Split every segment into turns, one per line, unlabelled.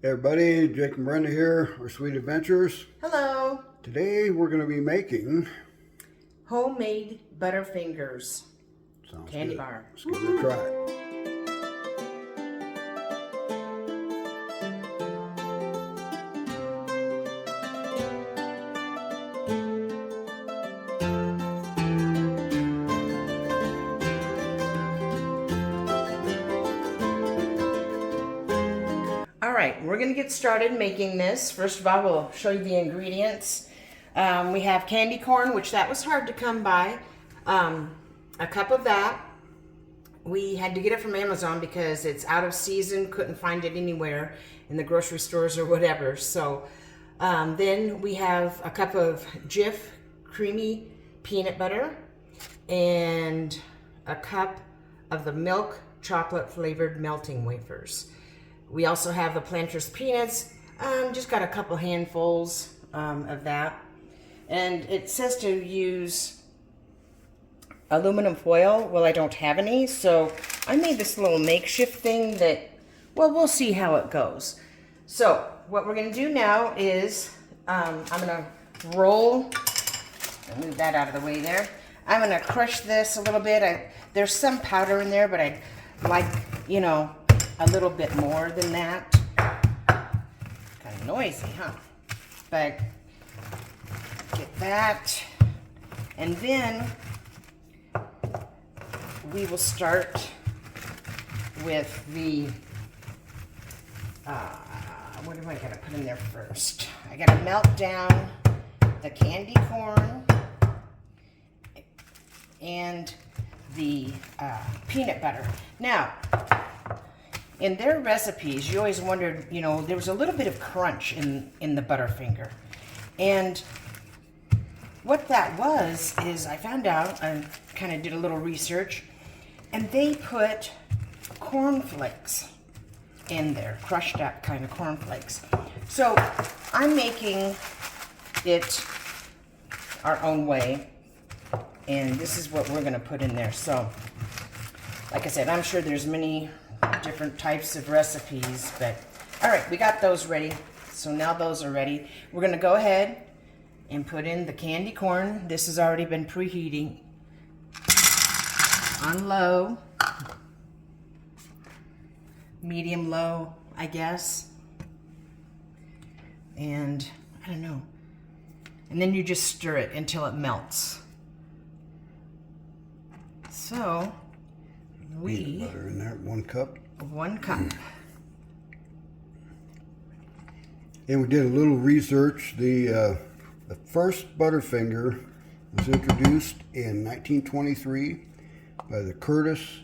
Hey everybody, Jake and Brenda here, our Sweet Adventures.
Hello.
Today we're going to be making
Homemade Butterfingers.
Sounds
Candy
good.
bar.
Let's give it a try.
Alright, we're going to get started making this. First of all, we'll show you the ingredients. We have candy corn, which that was hard to come by. A cup of that. We had to get it from Amazon because it's out of season, couldn't find it anywhere in the grocery stores or whatever. So then we have a cup of Jif creamy peanut butter and a cup of the milk chocolate flavored melting wafers. We also have the Planters peanuts, just got a couple handfuls of that. And it says to use aluminum foil. Well, I don't have any, so I made this little makeshift thing that, well, we'll see how it goes. So what we're gonna do now is, I'm gonna roll, I'll move that out of the way there. I'm gonna crush this a little bit. There's some powder in there, but I'd like, you know, a little bit more than that. Kind of noisy, huh? But get that. And then we will start with the, what do I gotta put in there first? I gotta melt down the candy corn and the peanut butter. Now, in their recipes, you always wondered, you know, there was a little bit of crunch in the Butterfinger. And what that was is I found out, I kind of did a little research, and they put cornflakes in there, crushed up kind of cornflakes. So I'm making it our own way, and this is what we're going to put in there. So, like I said, I'm sure there's many different types of recipes, but all right, we got those ready. So now those are ready. We're going to go ahead and put in the candy corn. This has already been preheating on low, medium low, I guess. And I don't know. And then you just stir it until it melts. So
Peanut butter in there, 1 cup.
1 cup.
And we did a little research. The first Butterfinger was introduced in 1923 by the Curtis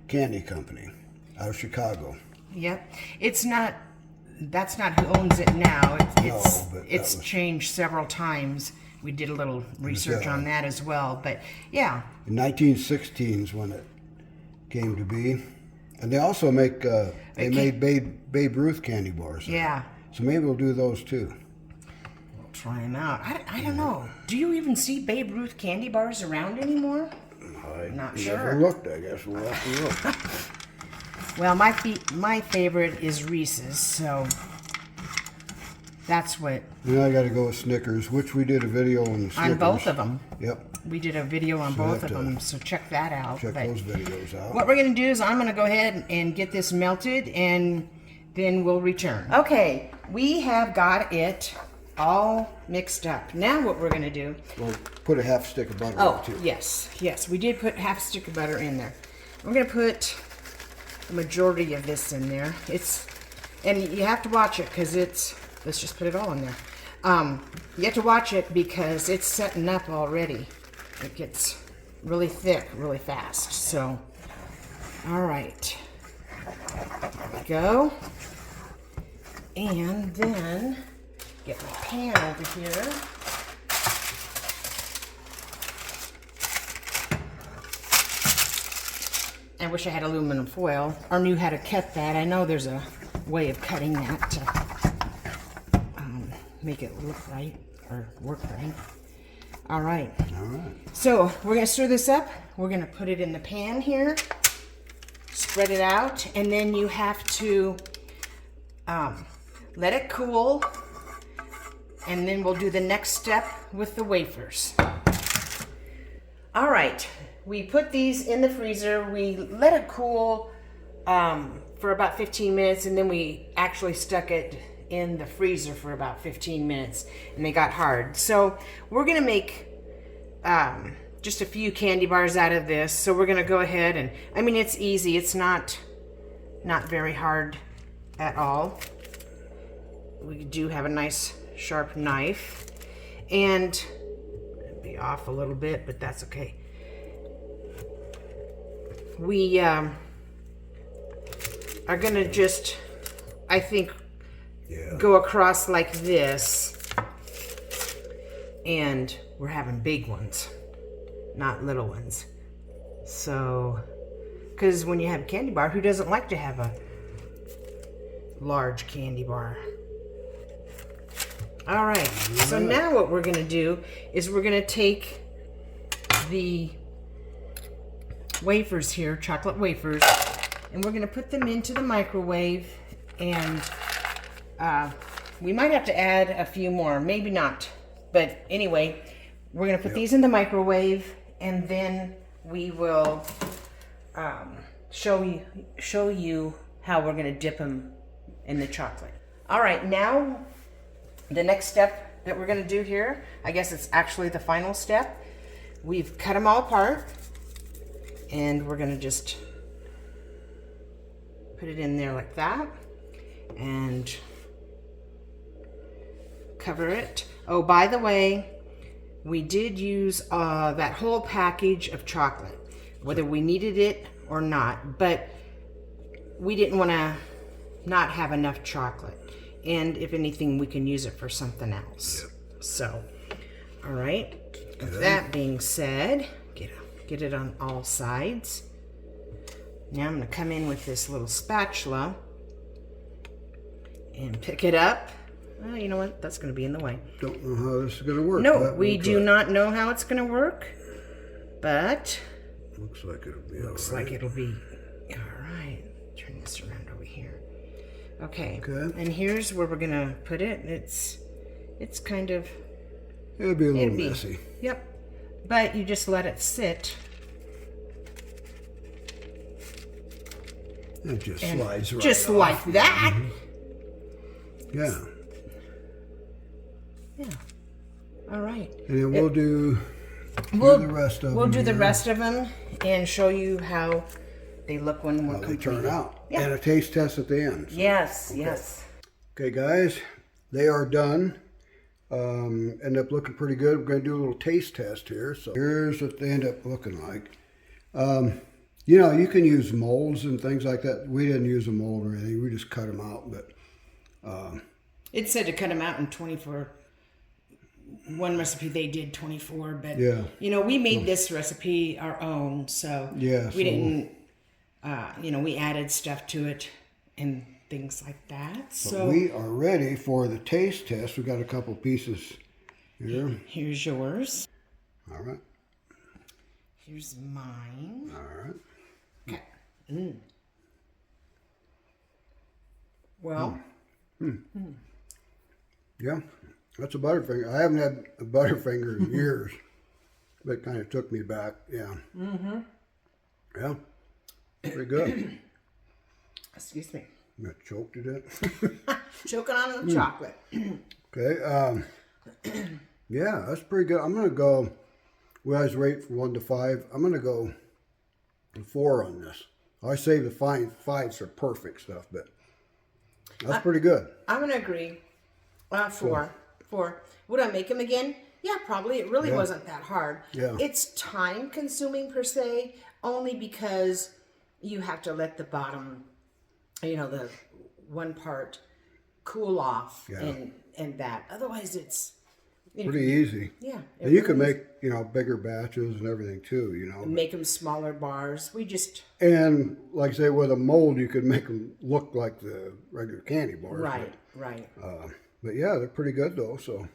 Candy Company out of Chicago.
Yep. It's not, that's not who owns it now. It's changed several times. We did a little research on that as well. But yeah.
In 1916 is when it came to be. And they also make, made Babe Ruth candy bars.
Yeah.
So maybe we'll do those too.
We'll try them out. I don't know. Do you even see Babe Ruth candy bars around anymore?
I'm
not
never
sure.
Looked, I guess we'll have to look.
Well, my favorite is Reese's, so that's what.
Now I got to go with Snickers, which we did a video on the Snickers.
On both of them.
Yep.
We did a video on both of them, so check that out.
Check those videos out.
What we're going to do is I'm going to go ahead and get this melted, and then we'll return. Okay, we have got it all mixed up. Now what we're going to do...
We'll put a half stick of butter in it too.
Yes, we did put half a stick of butter in there. We're going to put the majority of this in there. And you have to watch it because it's... Let's just put it all in there. You have to watch it because it's setting up already. It gets really thick really fast. So, all right. There we go. And then get my pan over here. I wish I had aluminum foil or knew how to cut that. I know there's a way of cutting that to make it look right or work right. All right.
All right.
So we're going to stir this up. We're going to put it in the pan here. Spread it out, and then you have to let it cool, and then we'll do the next step with the wafers. All right, we put these in the freezer. We let it cool for about 15 minutes, and then we actually stuck it in the freezer for about 15 minutes, and they got hard. So we're gonna make just a few candy bars out of this. So we're gonna go ahead and, I mean, it's easy. It's not very hard at all. We do have a nice sharp knife, and it'll be off a little bit, but that's okay. We are gonna just, I think, go across like this, and we're having big ones, not little ones. So, because when you have a candy bar, who doesn't like to have a large candy bar? All right, so now what we're gonna do is we're gonna take the wafers here, chocolate wafers, and we're gonna put them into the microwave, and we might have to add a few more, maybe not, but anyway, we're gonna put these in the microwave, and then we will show you how we're gonna dip them in the chocolate. All right, now the next step that we're gonna do here, I guess it's actually the final step. We've cut them all apart, and we're gonna just put it in there like that, and cover it. Oh, by the way, we did use that whole package of chocolate, whether we needed it or not, but we didn't want to not have enough chocolate. And if anything, we can use it for something else. So, all right. With that being said, get it on all sides. Now I'm going to come in with this little spatula and pick it up. Well, you know what? That's going to be in the way.
Don't know how this is going to work.
No, we do not know how it's going to work, but
looks like it'll be
like it'll be all right. Turn this around over here. Okay. And here's where we're going to put it. It's kind of,
it'll be a little messy.
Yep. But you just let it sit.
It just slides right
just
off.
Like that.
Yeah.
Yeah. All right.
And then we'll do the rest of them.
We'll do the rest of them and show you how they look when we're complete.
They turn out.
Yeah.
And a taste test at the end. So.
Yes, yes.
Okay, guys, they are done. End up looking pretty good. We're going to do a little taste test here. So here's what they end up looking like. You know, you can use molds and things like that. We didn't use a mold or anything. We just cut them out. But
it said to cut them out in 24. One recipe they did 24, but you know, we made this recipe our own, so we didn't. You know, we added stuff to it and things like that. So
we are ready for the taste test. We got a couple pieces here.
Here's yours.
All right.
Here's mine.
All right.
Okay. Well.
Yeah, that's a Butterfinger. I haven't had a Butterfinger in years. That kind of took me back. Yeah. Yeah. Pretty good.
Excuse me.
You got choked to death.
Choking on the chocolate.
Okay. Yeah, that's pretty good. I'm gonna go. We always rate from 1 to 5. I'm gonna go 4 on this. I say the 5s are perfect stuff, but that's pretty good.
I'm gonna agree. 4. 4. Would I make them again? Yeah, probably. It really wasn't that hard.
Yeah.
It's time consuming per se, only because you have to let the bottom, you know, the one part cool off and that. Otherwise it's
pretty easy.
Yeah.
And you can make, you know, bigger batches and everything too, you know.
Make them smaller bars. We just...
And like I say, with a mold, you could make them look like the regular candy bars.
Right.
But yeah, they're pretty good though, so.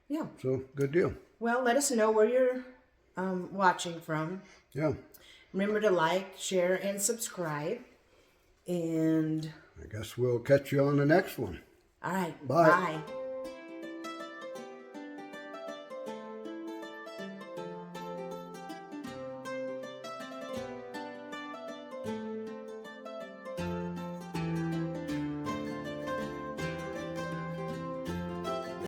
Yeah.
So, good deal.
Well, let us know where you're watching from.
Yeah.
Remember to like, share, and subscribe. And
I guess we'll catch you on the next one.
All right.
Bye.
Bye.